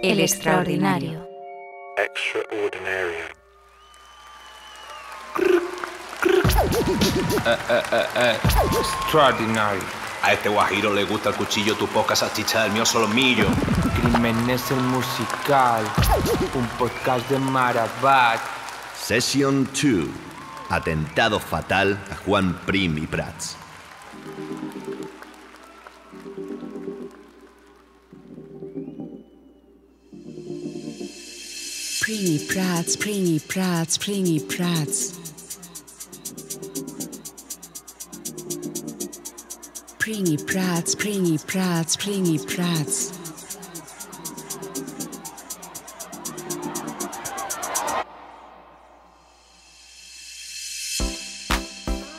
El extraordinario. Extraordinario. Extraordinario. A este guajiro le gusta el cuchillo, tu poca salchicha, el mío solomillo. Crímenes el musical, un podcast de Marabat. Session 2. Atentado fatal a Juan Prim y Prats. Prim y Prats, Prim y Prats, Prim y Prats. Prim y Prats, Prim y Prats, Prim y Prats.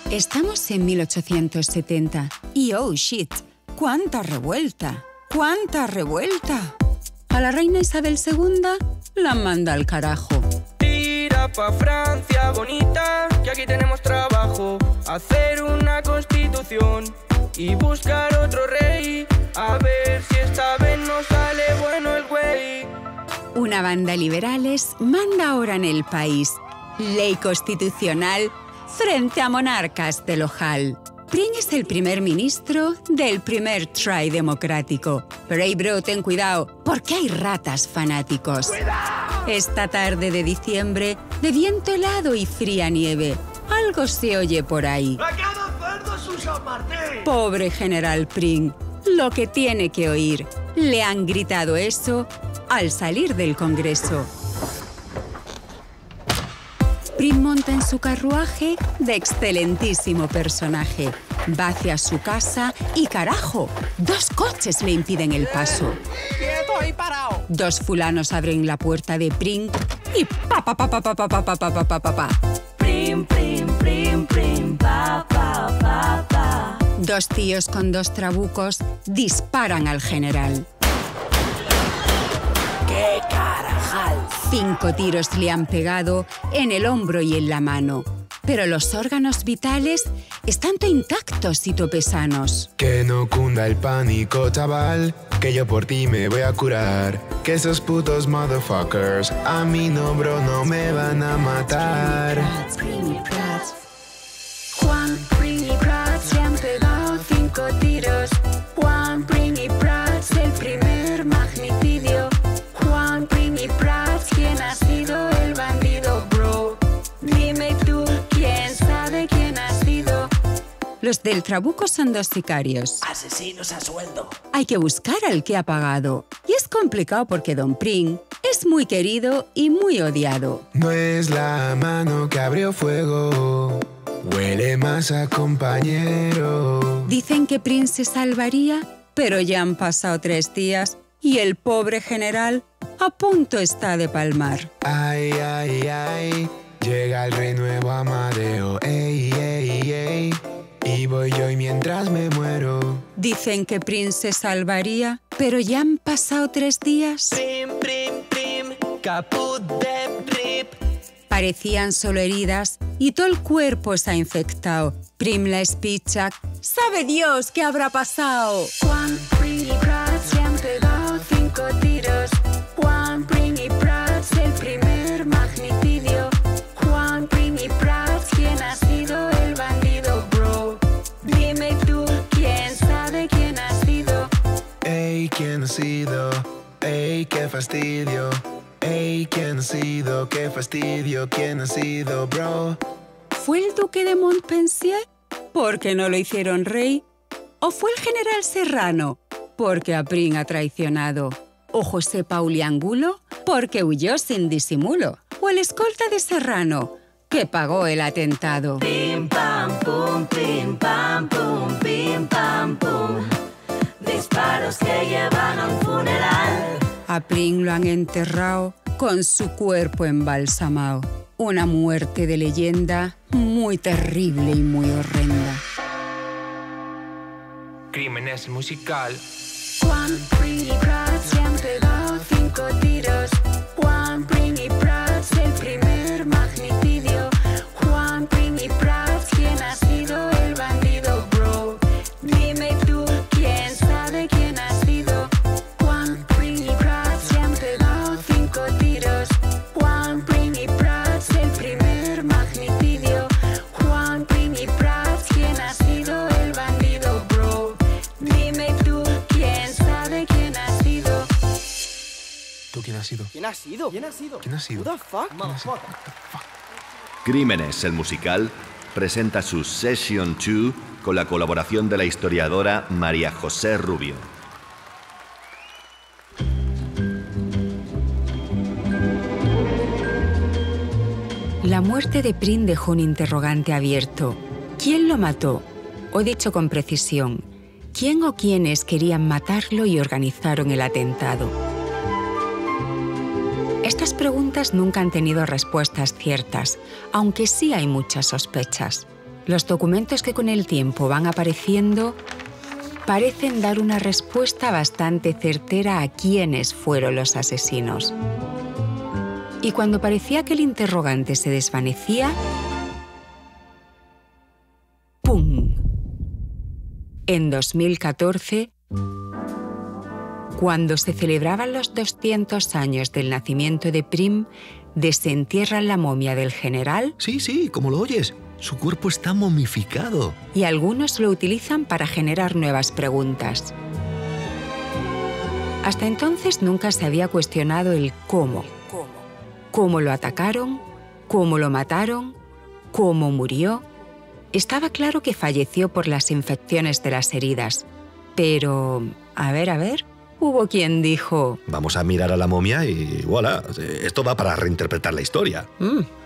Estamos en 1870 y oh shit, ¡cuánta revuelta! ¡Cuánta revuelta! A la reina Isabel II la manda al carajo. Tira pa' Francia, bonita, que aquí tenemos trabajo. Hacer una constitución y buscar otro rey. A ver si esta vez nos sale bueno el güey. Una banda liberales manda ahora en el país ley constitucional frente a monarcas del ojal. Prim es el primer ministro del primer try democrático. Pero hey bro, ten cuidado, porque hay ratas fanáticos. ¡Cuidado! Esta tarde de diciembre, de viento helado y fría nieve, algo se oye por ahí. ¡La cada cerdo es un San Martín! Pobre general Prim, lo que tiene que oír. Le han gritado eso al salir del Congreso. Prim monta en su carruaje de excelentísimo personaje. Va hacia su casa y ¡carajo! 2 coches le impiden el paso. ¡Quieto ahí parado! 2 fulanos abren la puerta de Prim y pa pa pa pa pa pa pa pa pa pa pa pa. Prim, prim, prim, prim, pa, pa, pa, pa. 2 tíos con 2 trabucos disparan al general. ¡Qué carajal! 5 tiros le han pegado en el hombro y en la mano. Pero los órganos vitales están intactos y topesanos. Que no cunda el pánico, chaval, que yo por ti me voy a curar. Que esos putos motherfuckers a mí no, bro, no me van a matar. Juan Prim y Prats le han pegado 5 tiros. Juan Prim y Prats, el primer magnicidio. Juan Prim y Prats, ¿quién ha sido el bandido, bro? Dime tú, ¿quién sabe quién ha sido? Los del trabuco son 2 sicarios. Asesinos a sueldo. Hay que buscar al que ha pagado. Y es complicado porque Don Prim es muy querido y muy odiado. No es la mano que abrió fuego, huele más a compañero. Dicen que Prim se salvaría, pero ya han pasado 3 días y el pobre general a punto está de palmar. Ay, ay, ay, llega el rey nuevo Amadeo, ey, ey, ey. Y voy yo y mientras me muero. Dicen que Prim se salvaría, pero ya han pasado 3 días. Prim, prim, prim, caput de rip. Parecían solo heridas y todo el cuerpo se ha infectado. Prim la espicha. ¿Sabe Dios qué habrá pasado? Juan Prim y Prats le han pegado 5 tiros. Juan Prim y Prats, el primer magnicidio. Juan Prim y Prats, ¿quién ha sido el bandido, bro? Dime tú, ¿quién sabe quién ha sido? Ey, ¿quién ha sido? Ey, qué fastidio. Ey, ¿quién ha sido? Qué fastidio. ¿Quién ha sido, bro? ¿Fue el duque de Montpensier? ¿Porque no lo hicieron rey? ¿O fue el general Serrano? Porque a Prim ha traicionado. ¿O José Pauli Angulo? Porque huyó sin disimulo. ¿O el escolta de Serrano? Que pagó el atentado. Pim, pam, pum, pim, pam, pum, pim, pam, pum. Disparos que llevan a un funeral. A Prim lo han enterrado con su cuerpo embalsamado. Una muerte de leyenda muy terrible y muy horrenda. Crímenes el musical. Juan Prim y Prats le han pegado 5 tiros. Juan Prim y Prats, el primer magnicidio. Juan Prim y Prats, ¿quién ha sido el bandido, bro? Dime tú, ¿quién sabe quién ha sido? Juan Prim y Prats le han pegado ha sido? ¿Quién ha sido? ¿Quién ha sido? Who the fuck? Crímenes, el musical, presenta su Session 2 con la colaboración de la historiadora María José Rubio. La muerte de Prim dejó un interrogante abierto. ¿Quién lo mató? O dicho con precisión, ¿quién o quiénes querían matarlo y organizaron el atentado? Estas preguntas nunca han tenido respuestas ciertas, aunque sí hay muchas sospechas. Los documentos que con el tiempo van apareciendo parecen dar una respuesta bastante certera a quiénes fueron los asesinos. Y cuando parecía que el interrogante se desvanecía, ¡pum! En 2014, cuando se celebraban los 200 años del nacimiento de Prim, desentierran la momia del general. Sí, como lo oyes. Su cuerpo está momificado. Y algunos lo utilizan para generar nuevas preguntas. Hasta entonces nunca se había cuestionado el cómo. ¿Cómo lo atacaron? ¿Cómo lo mataron? ¿Cómo murió? Estaba claro que falleció por las infecciones de las heridas. Pero, a ver, hubo quien dijo... Vamos a mirar a la momia y voilà, esto va para reinterpretar la historia.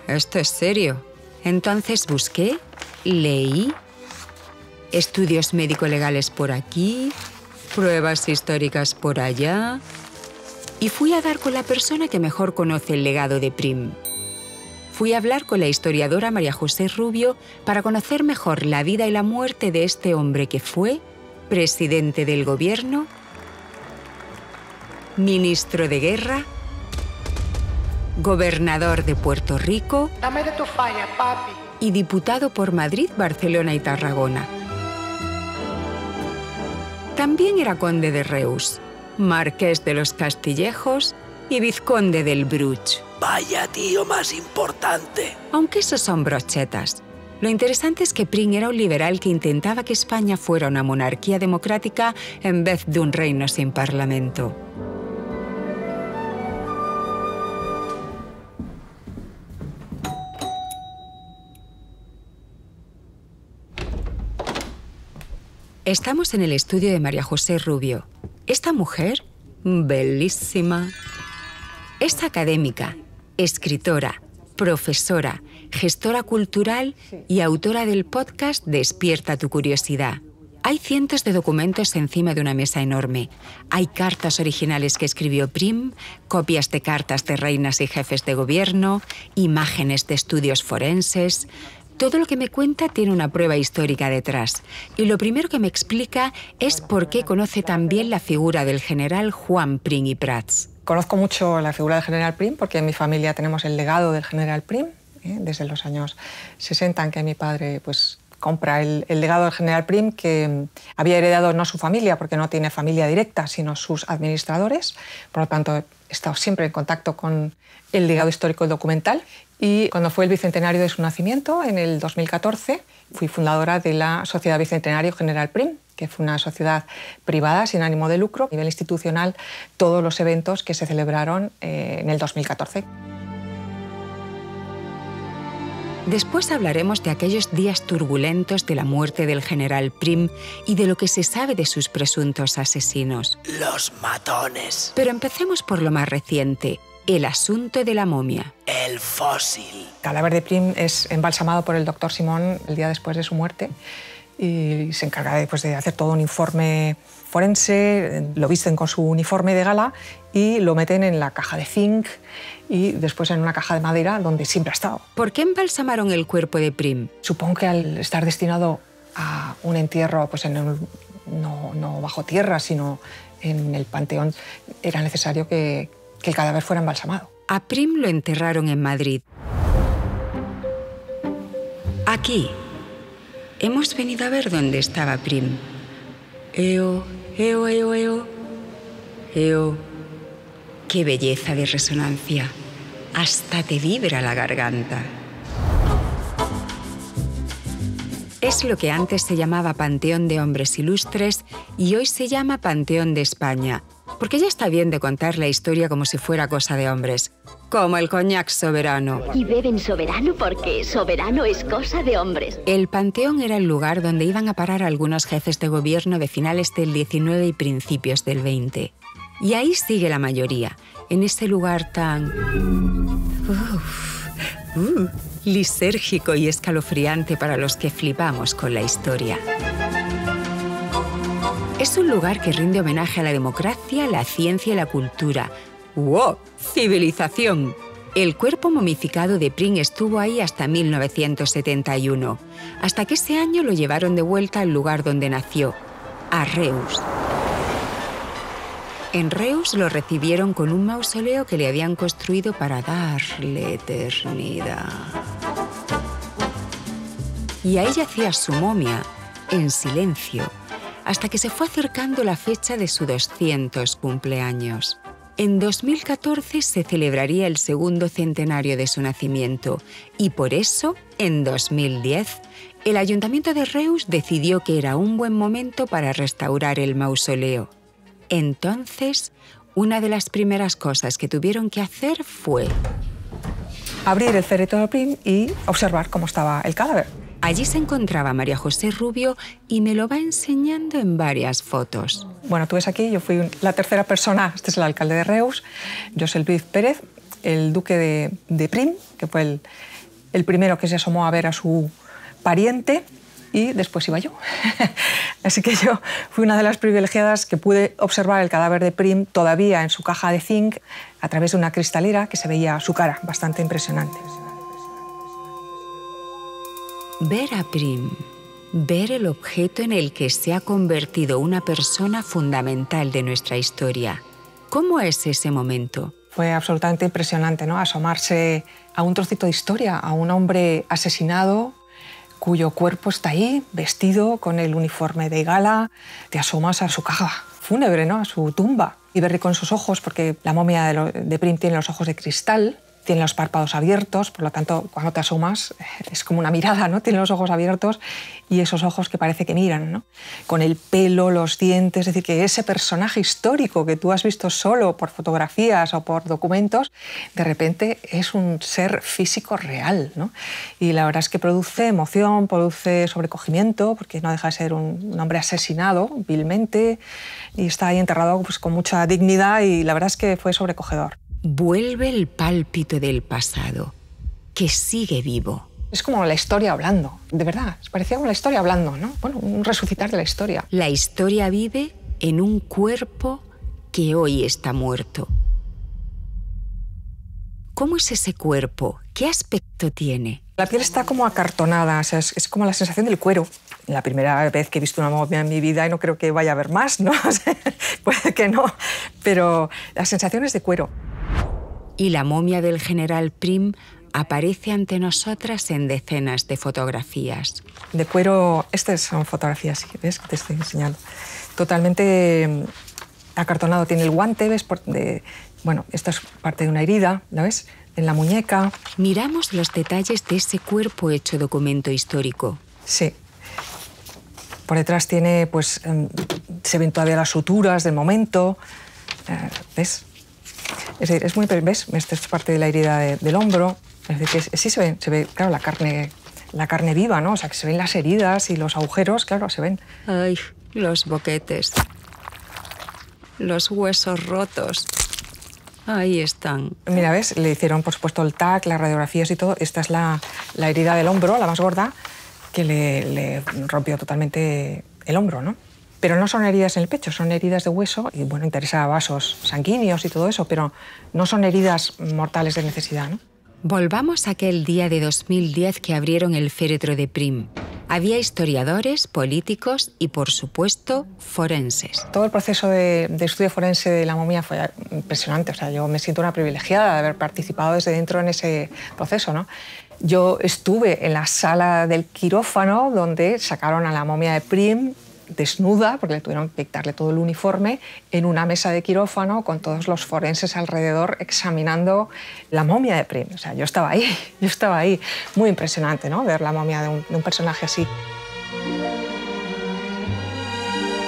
Esto es serio. Entonces busqué, leí, estudios médico-legales por aquí, pruebas históricas por allá... Y fui a dar con la persona que mejor conoce el legado de Prim. Fui a hablar con la historiadora María José Rubio para conocer mejor la vida y la muerte de este hombre que fue presidente del gobierno, ministro de guerra, gobernador de Puerto Rico. Dame de tu falla, papi. Y diputado por Madrid, Barcelona y Tarragona. También era conde de Reus, marqués de los Castillejos y vizconde del Bruch. Vaya tío más importante. Aunque esos son brochetas. Lo interesante es que Prim era un liberal que intentaba que España fuera una monarquía democrática en vez de un reino sin parlamento. Estamos en el estudio de María José Rubio. Esta mujer, bellísima, es académica, escritora, profesora, gestora cultural y autora del podcast Despierta tu curiosidad. Hay cientos de documentos encima de una mesa enorme. Hay cartas originales que escribió Prim, copias de cartas de reinas y jefes de gobierno, imágenes de estudios forenses... Todo lo que me cuenta tiene una prueba histórica detrás. Y lo primero que me explica es por qué conoce tan bien la figura del general Juan Prim y Prats. Conozco mucho la figura del general Prim porque en mi familia tenemos el legado del general Prim, desde los años 60 en que mi padre compra el legado del general Prim, que había heredado no su familia, porque no tiene familia directa, sino sus administradores. Por lo tanto, he estado siempre en contacto con el legado histórico y documental. Y cuando fue el bicentenario de su nacimiento, en el 2014, fui fundadora de la Sociedad Bicentenario General Prim, que fue una sociedad privada sin ánimo de lucro, a nivel institucional, todos los eventos que se celebraron en el 2014. Después hablaremos de aquellos días turbulentos de la muerte del general Prim y de lo que se sabe de sus presuntos asesinos. Los matones. Pero empecemos por lo más reciente, el asunto de la momia. El fósil. El cadáver de Prim es embalsamado por el doctor Simón el día después de su muerte y se encarga de hacer todo un informe forense, lo visten con su uniforme de gala y lo meten en la caja de zinc y después en una caja de madera donde siempre ha estado. ¿Por qué embalsamaron el cuerpo de Prim? Supongo que al estar destinado a un entierro no bajo tierra, sino en el panteón, era necesario que el cadáver fuera embalsamado. A Prim lo enterraron en Madrid. Aquí. Hemos venido a ver dónde estaba Prim. Eo. Qué belleza de resonancia. Hasta te vibra la garganta. Es lo que antes se llamaba Panteón de Hombres Ilustres y hoy se llama Panteón de España. Porque ya está bien de contar la historia como si fuera cosa de hombres. Como el coñac Soberano. Y beben Soberano porque Soberano es cosa de hombres. El Panteón era el lugar donde iban a parar algunos jefes de gobierno de finales del 19 y principios del 20. Y ahí sigue la mayoría, en ese lugar tan... lisérgico y escalofriante para los que flipamos con la historia. Es un lugar que rinde homenaje a la democracia, la ciencia y la cultura. ¡Wow! ¡Civilización! El cuerpo momificado de Prim estuvo ahí hasta 1971, hasta que ese año lo llevaron de vuelta al lugar donde nació, a Reus. En Reus lo recibieron con un mausoleo que le habían construido para darle eternidad. Y ahí yacía su momia, en silencio, hasta que se fue acercando la fecha de su 200 cumpleaños. En 2014 se celebraría el segundo centenario de su nacimiento y por eso, en 2010, el Ayuntamiento de Reus decidió que era un buen momento para restaurar el mausoleo. Entonces, una de las primeras cosas que tuvieron que hacer fue abrir el féretro de Prim y observar cómo estaba el cadáver. Allí se encontraba María José Rubio y me lo va enseñando en varias fotos. Bueno, tú ves aquí, yo fui la tercera persona, este es el alcalde de Reus, José Luis Pérez, el duque de Prim, que fue el primero que se asomó a ver a su pariente, y después iba yo. Así que yo fui una de las privilegiadas que pude observar el cadáver de Prim todavía en su caja de zinc a través de una cristalera que se veía su cara, bastante impresionante. Ver a Prim, ver el objeto en el que se ha convertido una persona fundamental de nuestra historia. ¿Cómo es ese momento? Fue absolutamente impresionante, ¿no? Asomarse a un trocito de historia, a un hombre asesinado cuyo cuerpo está ahí, vestido con el uniforme de gala. Te asomas a su caja fúnebre, ¿no? A su tumba, y verle con sus ojos, porque la momia de Prim tiene los ojos de cristal, tiene los párpados abiertos, por lo tanto, cuando te asomas es como una mirada, ¿no? Tiene los ojos abiertos y esos ojos que parece que miran, ¿no? Con el pelo, los dientes, es decir, que ese personaje histórico que tú has visto solo por fotografías o por documentos, de repente es un ser físico real, ¿no? Y la verdad es que produce emoción, produce sobrecogimiento, porque no deja de ser un hombre asesinado vilmente y está ahí enterrado pues, con mucha dignidad, y la verdad es que fue sobrecogedor. Vuelve el pálpito del pasado, que sigue vivo. Es como la historia hablando, de verdad. Parecía como la historia hablando, ¿no? Bueno, un resucitar de la historia. La historia vive en un cuerpo que hoy está muerto. ¿Cómo es ese cuerpo? ¿Qué aspecto tiene? La piel está como acartonada, o sea, es como la sensación del cuero. La primera vez que he visto una momia en mi vida, y no creo que vaya a haber más, ¿no? Puede que no, pero la sensación es de cuero. Y la momia del general Prim aparece ante nosotras en decenas de fotografías. De cuero, estas son fotografías, ¿ves? Que te estoy enseñando. Totalmente acartonado. Tiene el guante, ¿ves? Bueno, esta es parte de una herida, ¿la ves? En la muñeca. Miramos los detalles de ese cuerpo hecho documento histórico. Sí. Por detrás tiene, pues, se ven todavía las suturas del momento. ¿Ves? Es decir, es muy... ¿Ves? Esta es parte de la herida del hombro. Es decir, que sí se ve, claro, la carne viva, ¿no? O sea, que se ven las heridas y los agujeros, claro, se ven. Ay, los boquetes. Los huesos rotos. Ahí están. Mira, ¿ves? Le hicieron, por supuesto, el TAC, las radiografías y todo. Esta es la herida del hombro, la más gorda, que le rompió totalmente el hombro, ¿no? Pero no son heridas en el pecho, son heridas de hueso y, bueno, interesa vasos sanguíneos y todo eso, pero no son heridas mortales de necesidad, ¿no? Volvamos a aquel día de 2010 que abrieron el féretro de Prim. Había historiadores, políticos y, por supuesto, forenses. Todo el proceso de estudio forense de la momia fue impresionante. O sea, yo me siento una privilegiada de haber participado desde dentro en ese proceso, ¿no? Yo estuve en la sala del quirófano donde sacaron a la momia de Prim desnuda, porque le tuvieron que quitarle todo el uniforme, en una mesa de quirófano con todos los forenses alrededor examinando la momia de Prim. O sea, yo estaba ahí. Muy impresionante, ¿no? Ver la momia de un personaje así.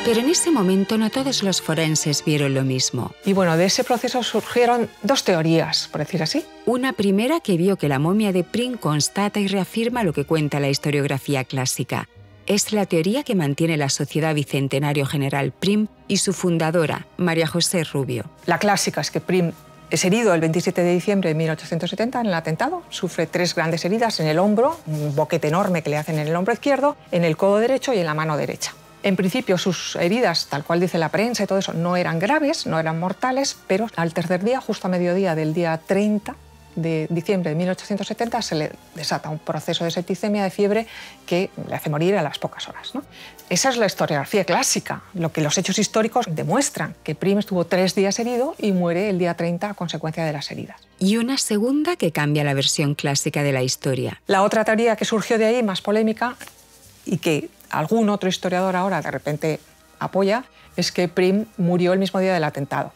Pero en ese momento no todos los forenses vieron lo mismo. Y bueno, de ese proceso surgieron dos teorías, por decir así. Una primera que vio que la momia de Prim constata y reafirma lo que cuenta la historiografía clásica. Es la teoría que mantiene la Sociedad Bicentenario General Prim y su fundadora, María José Rubio. La clásica es que Prim es herido el 27 de diciembre de 1870 en el atentado. Sufre 3 grandes heridas en el hombro, un boquete enorme que le hacen en el hombro izquierdo, en el codo derecho y en la mano derecha. En principio, sus heridas, tal cual dice la prensa y todo eso, no eran graves, no eran mortales, pero al tercer día, justo a mediodía del día 30 de diciembre de 1870, se le desata un proceso de septicemia, de fiebre, que le hace morir a las pocas horas, ¿no? Esa es la historiografía clásica, lo que los hechos históricos demuestran, que Prim estuvo 3 días herido y muere el día 30 a consecuencia de las heridas. Y una segunda que cambia la versión clásica de la historia. La otra teoría que surgió de ahí, más polémica, y que algún otro historiador ahora de repente apoya, es que Prim murió el mismo día del atentado.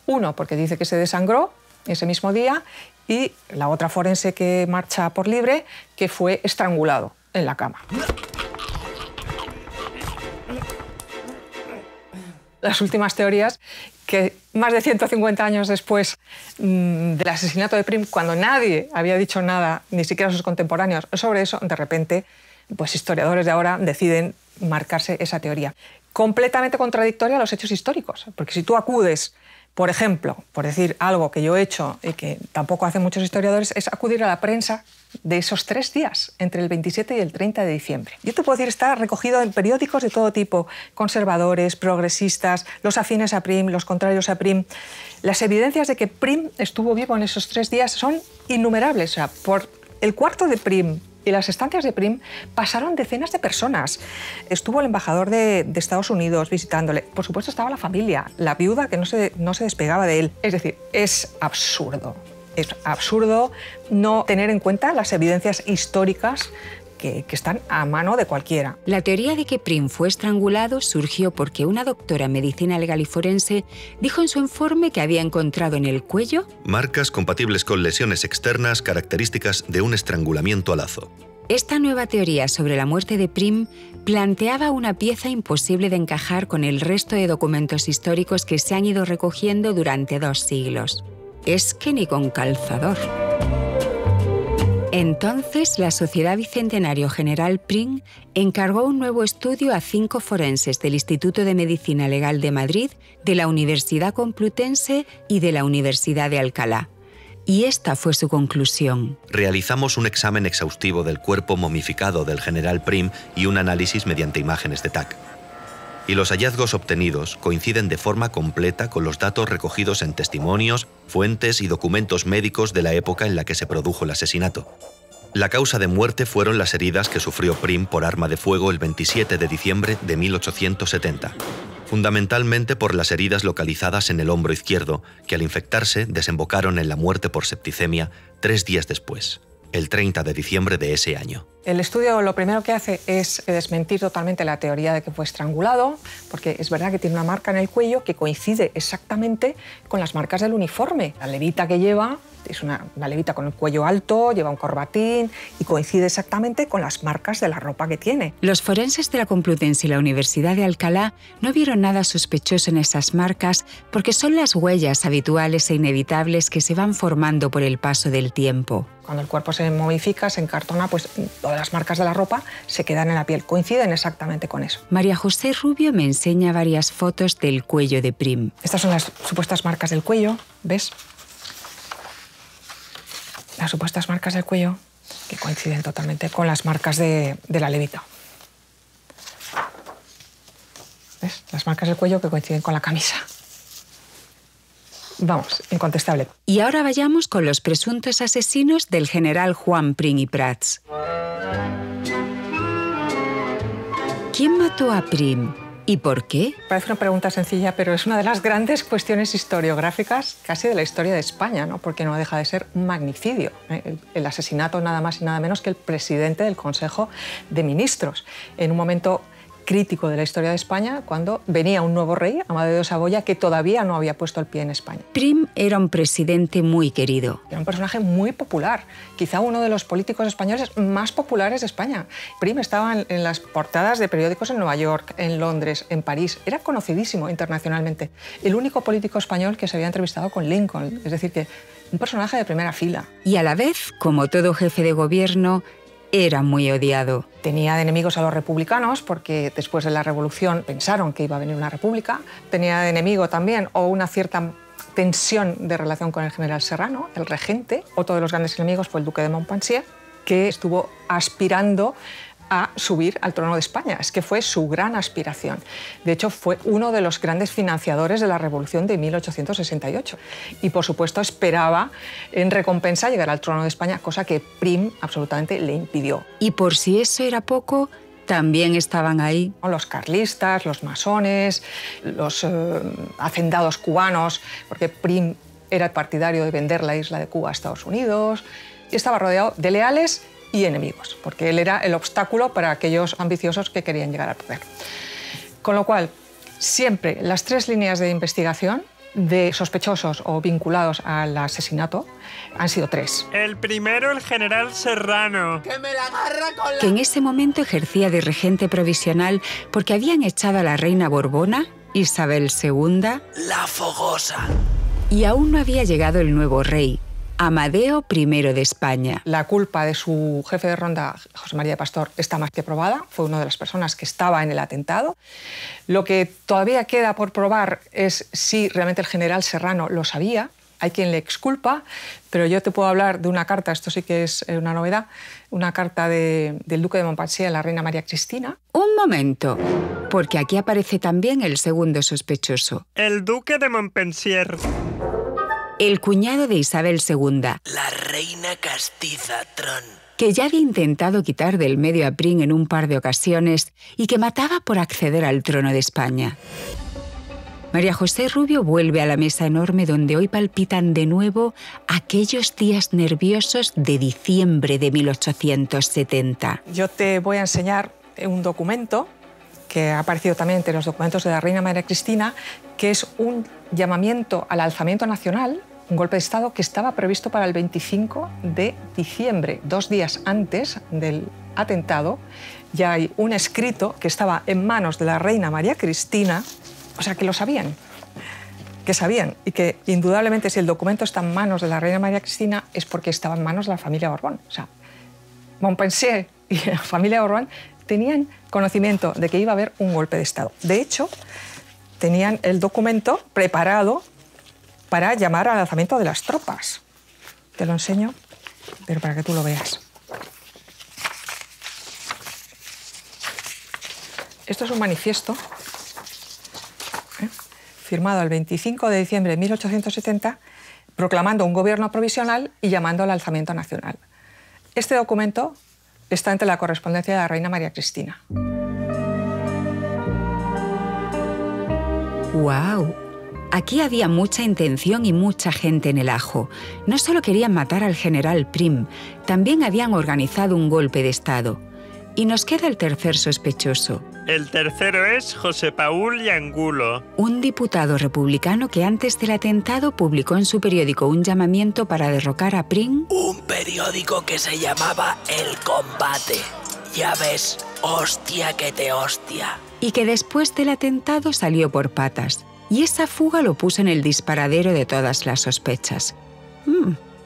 Uno, porque dice que se desangró ese mismo día, y la otra forense que marcha por libre, que fue estrangulado en la cama. Las últimas teorías, que más de 150 años después del asesinato de Prim, cuando nadie había dicho nada, ni siquiera sus contemporáneos, sobre eso, de repente, pues historiadores de ahora deciden marcarse esa teoría. Completamente contradictoria a los hechos históricos, porque si tú acudes, por ejemplo, por decir algo que yo he hecho y que tampoco hacen muchos historiadores, es acudir a la prensa de esos 3 días, entre el 27 y el 30 de diciembre. Yo te puedo decir, está recogido en periódicos de todo tipo, conservadores, progresistas, los afines a Prim, los contrarios a Prim. Las evidencias de que Prim estuvo vivo en esos 3 días son innumerables. O sea, por el cuarto de Prim y las estancias de Prim pasaron decenas de personas. Estuvo el embajador de Estados Unidos visitándole. Por supuesto estaba la familia, la viuda que no se despegaba de él. Es decir, es absurdo. Es absurdo no tener en cuenta las evidencias históricas que están a mano de cualquiera. La teoría de que Prim fue estrangulado surgió porque una doctora en medicina legal y forense dijo en su informe que había encontrado en el cuello marcas compatibles con lesiones externas características de un estrangulamiento a lazo. Esta nueva teoría sobre la muerte de Prim planteaba una pieza imposible de encajar con el resto de documentos históricos que se han ido recogiendo durante 2 siglos. Es que ni con calzador. Entonces, la Sociedad Bicentenario General Prim encargó un nuevo estudio a 5 forenses del Instituto de Medicina Legal de Madrid, de la Universidad Complutense y de la Universidad de Alcalá. Y esta fue su conclusión. Realizamos un examen exhaustivo del cuerpo momificado del general Prim y un análisis mediante imágenes de TAC. Y los hallazgos obtenidos coinciden de forma completa con los datos recogidos en testimonios, fuentes y documentos médicos de la época en la que se produjo el asesinato. La causa de muerte fueron las heridas que sufrió Prim por arma de fuego el 27 de diciembre de 1870, fundamentalmente por las heridas localizadas en el hombro izquierdo, que al infectarse desembocaron en la muerte por septicemia 3 días después, el 30 de diciembre de ese año. El estudio lo primero que hace es desmentir totalmente la teoría de que fue estrangulado, porque es verdad que tiene una marca en el cuello que coincide exactamente con las marcas del uniforme. La levita que lleva es una levita con el cuello alto, lleva un corbatín y coincide exactamente con las marcas de la ropa que tiene. Los forenses de la Complutense y la Universidad de Alcalá no vieron nada sospechoso en esas marcas porque son las huellas habituales e inevitables que se van formando por el paso del tiempo. Cuando el cuerpo se momifica, se encartona, pues todas las marcas de la ropa se quedan en la piel. Coinciden exactamente con eso. María José Rubio me enseña varias fotos del cuello de Prim. Estas son las supuestas marcas del cuello, ¿ves? Las supuestas marcas del cuello que coinciden totalmente con las marcas de la levita. ¿Ves? Las marcas del cuello que coinciden con la camisa. Vamos, incontestable. Y ahora vayamos con los presuntos asesinos del general Juan Prim y Prats. ¿Quién mató a Prim y por qué? Parece una pregunta sencilla, pero es una de las grandes cuestiones historiográficas casi de la historia de España, ¿no? Porque no deja de ser un magnicidio. El asesinato nada más y nada menos que el presidente del Consejo de Ministros, en un momento crítico de la historia de España cuando venía un nuevo rey, Amadeo de Saboya, que todavía no había puesto el pie en España. Prim era un presidente muy querido. Era un personaje muy popular, quizá uno de los políticos españoles más populares de España. Prim estaba en las portadas de periódicos en Nueva York, en Londres, en París. Era conocidísimo internacionalmente. El único político español que se había entrevistado con Lincoln, es decir, que un personaje de primera fila. Y a la vez, como todo jefe de gobierno, era muy odiado. Tenía de enemigos a los republicanos porque después de la Revolución pensaron que iba a venir una república. Tenía de enemigo también o una cierta tensión de relación con el general Serrano, el regente. Otro de los grandes enemigos fue el duque de Montpensier, que estuvo aspirando a subir al trono de España. Es que fue su gran aspiración. De hecho, fue uno de los grandes financiadores de la Revolución de 1868. Y, por supuesto, esperaba en recompensa llegar al trono de España, cosa que Prim absolutamente le impidió. Y por si eso era poco, también estaban ahí los carlistas, los masones, los hacendados cubanos, porque Prim era partidario de vender la isla de Cuba a Estados Unidos, y estaba rodeado de leales y enemigos, porque él era el obstáculo para aquellos ambiciosos que querían llegar al poder. Con lo cual, siempre las tres líneas de investigación de sospechosos o vinculados al asesinato han sido tres. El primero, el general Serrano. ¡Que me la agarra con la... Que en ese momento ejercía de regente provisional porque habían echado a la reina Borbona, Isabel II. La Fogosa. Y aún no había llegado el nuevo rey, Amadeo I de España. La culpa de su jefe de ronda, José María de Pastor, está más que probada. Fue una de las personas que estaba en el atentado. Lo que todavía queda por probar es si realmente el general Serrano lo sabía. Hay quien le exculpa, pero yo te puedo hablar de una carta, esto sí que es una novedad, una carta del duque de Montpensier a la reina María Cristina. Un momento, porque aquí aparece también el segundo sospechoso. El duque de Montpensier. El cuñado de Isabel II. La reina castiza, Tron. Que ya había intentado quitar del medio a Prim en un par de ocasiones y que mataba por acceder al trono de España. María José Rubio vuelve a la mesa enorme donde hoy palpitan de nuevo aquellos días nerviosos de diciembre de 1870. Yo te voy a enseñar un documento que ha aparecido también entre los documentos de la reina María Cristina, que es un llamamiento al alzamiento nacional, un golpe de Estado que estaba previsto para el 25 de diciembre, 2 días antes del atentado. Ya hay un escrito que estaba en manos de la reina María Cristina, o sea, que lo sabían, y que indudablemente si el documento está en manos de la reina María Cristina es porque estaba en manos de la familia Borbón. O sea, Montpensier y la familia Borbón tenían conocimiento de que iba a haber un golpe de Estado. De hecho, tenían el documento preparado para llamar al alzamiento de las tropas. Te lo enseño, pero para que tú lo veas. Esto es un manifiesto firmado el 25 de diciembre de 1870, proclamando un gobierno provisional y llamando al alzamiento nacional. Este documento está entre la correspondencia de la reina María Cristina. ¡Guau! Aquí había mucha intención y mucha gente en el ajo. No solo querían matar al general Prim, también habían organizado un golpe de Estado. Y nos queda el tercer sospechoso. El tercero es José Paul y Angulo. Un diputado republicano que antes del atentado publicó en su periódico un llamamiento para derrocar a Prim. Un periódico que se llamaba El Combate. Ya ves, hostia que te hostia. Y que después del atentado salió por patas. Y esa fuga lo puso en el disparadero de todas las sospechas.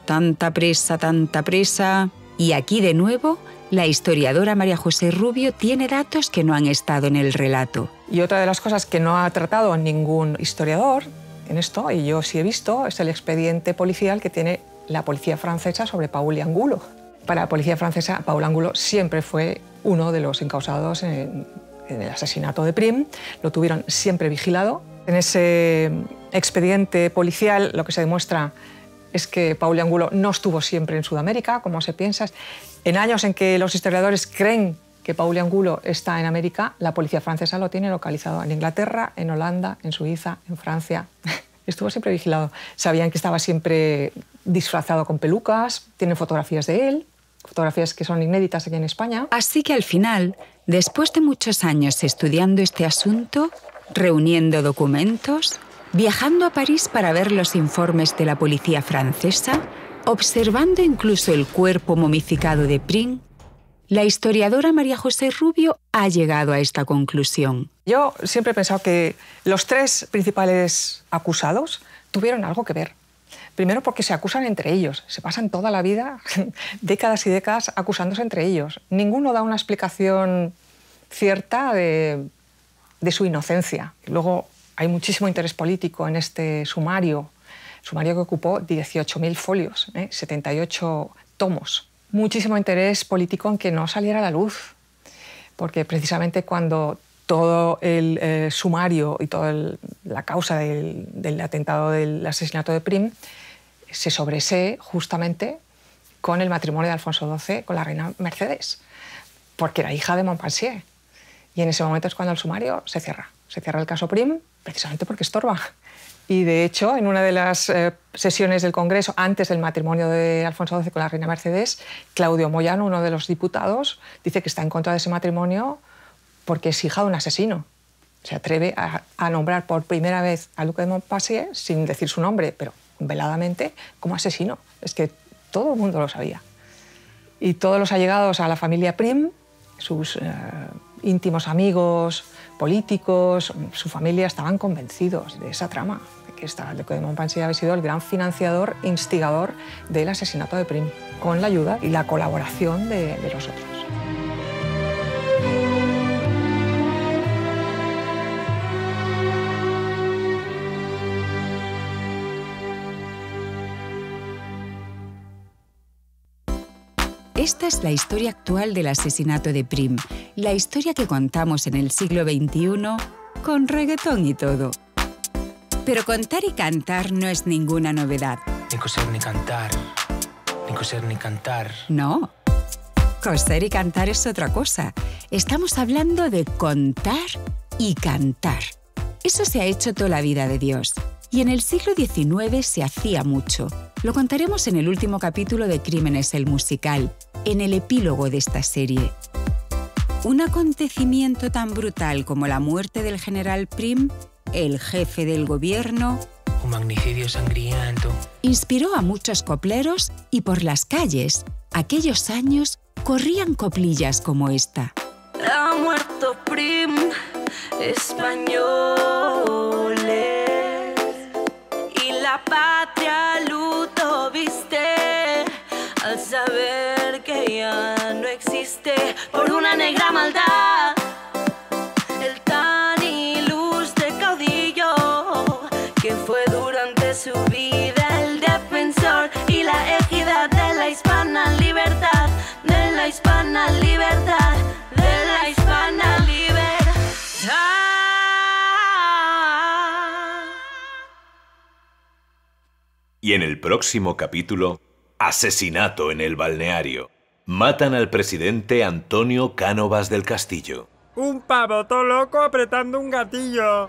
Tanta prisa, tanta prisa. Y aquí de nuevo, la historiadora María José Rubio tiene datos que no han estado en el relato. Y otra de las cosas que no ha tratado ningún historiador en esto, y yo sí he visto, es el expediente policial que tiene la policía francesa sobre Paul y Angulo. Para la policía francesa, Paul Angulo siempre fue uno de los encausados en el asesinato de Prim. Lo tuvieron siempre vigilado. En ese expediente policial lo que se demuestra es que Paul y Angulo no estuvo siempre en Sudamérica, como se piensa. En años en que los historiadores creen que Paul y Angulo está en América, la policía francesa lo tiene localizado en Inglaterra, en Holanda, en Suiza, en Francia. Estuvo siempre vigilado. Sabían que estaba siempre disfrazado con pelucas, tienen fotografías de él. fotografías que son inéditas aquí en España. Así que al final, después de muchos años estudiando este asunto, reuniendo documentos, viajando a París para ver los informes de la policía francesa, observando incluso el cuerpo momificado de Prim, la historiadora María José Rubio ha llegado a esta conclusión. Yo siempre he pensado que los tres principales acusados tuvieron algo que ver. Primero porque se acusan entre ellos, se pasan toda la vida, décadas y décadas, acusándose entre ellos. Ninguno da una explicación cierta de su inocencia. Luego hay muchísimo interés político en este sumario que ocupó 18.000 folios, 78 tomos. Muchísimo interés político en que no saliera a la luz, porque precisamente cuando todo el sumario y toda la causa del atentado, del asesinato de Prim, se sobresee justamente con el matrimonio de Alfonso XII con la reina Mercedes, porque era hija de Montpensier. Y en ese momento es cuando el sumario se cierra. Se cierra el caso Prim precisamente porque estorba. Y de hecho, en una de las sesiones del Congreso, antes del matrimonio de Alfonso XII con la reina Mercedes, Claudio Moyano, uno de los diputados, dice que está en contra de ese matrimonio porque es hija de un asesino. Se atreve a nombrar por primera vez al duque de Montpensier, sin decir su nombre, pero veladamente, como asesino. Es que todo el mundo lo sabía. Y todos los allegados a la familia Prim, sus íntimos amigos, políticos, su familia, estaban convencidos de esa trama, de que el duque de Montpensier había sido el gran financiador, instigador del asesinato de Prim, con la ayuda y la colaboración de los otros. Esta es la historia actual del asesinato de Prim, la historia que contamos en el siglo XXI con reggaetón y todo. Pero contar y cantar no es ninguna novedad. Ni coser ni cantar, ni coser ni cantar. No, coser y cantar es otra cosa. Estamos hablando de contar y cantar. Eso se ha hecho toda la vida de Dios. Y en el siglo XIX se hacía mucho. Lo contaremos en el último capítulo de Crímenes el musical, en el epílogo de esta serie. Un acontecimiento tan brutal como la muerte del general Prim, el jefe del gobierno, un magnicidio sangriento, inspiró a muchos copleros y por las calles, aquellos años, corrían coplillas como esta. Ha muerto Prim, españoles, y la patria luto viste al saber que ya no existe por una negra maldad. El tan ilustre caudillo que fue durante su vida el defensor y la égida de la hispana libertad, de la hispana libertad, de la hispana libertad. Y en el próximo capítulo, asesinato en el balneario. Matan al presidente Antonio Cánovas del Castillo. Un pavo todo loco apretando un gatillo.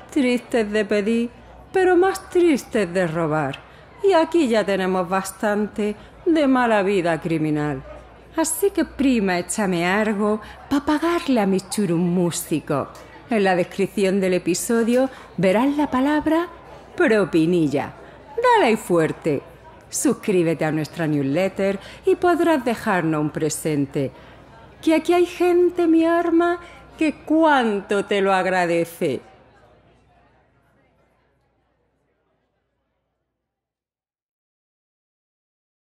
Tristes de pedir, pero más tristes de robar. Y aquí ya tenemos bastante de mala vida criminal. Así que prima, échame algo para pagarle a mi churumúsico. En la descripción del episodio verás la palabra propinilla. Dale ahí fuerte. Suscríbete a nuestra newsletter y podrás dejarnos un presente. Que aquí hay gente, mi arma, que cuánto te lo agradece.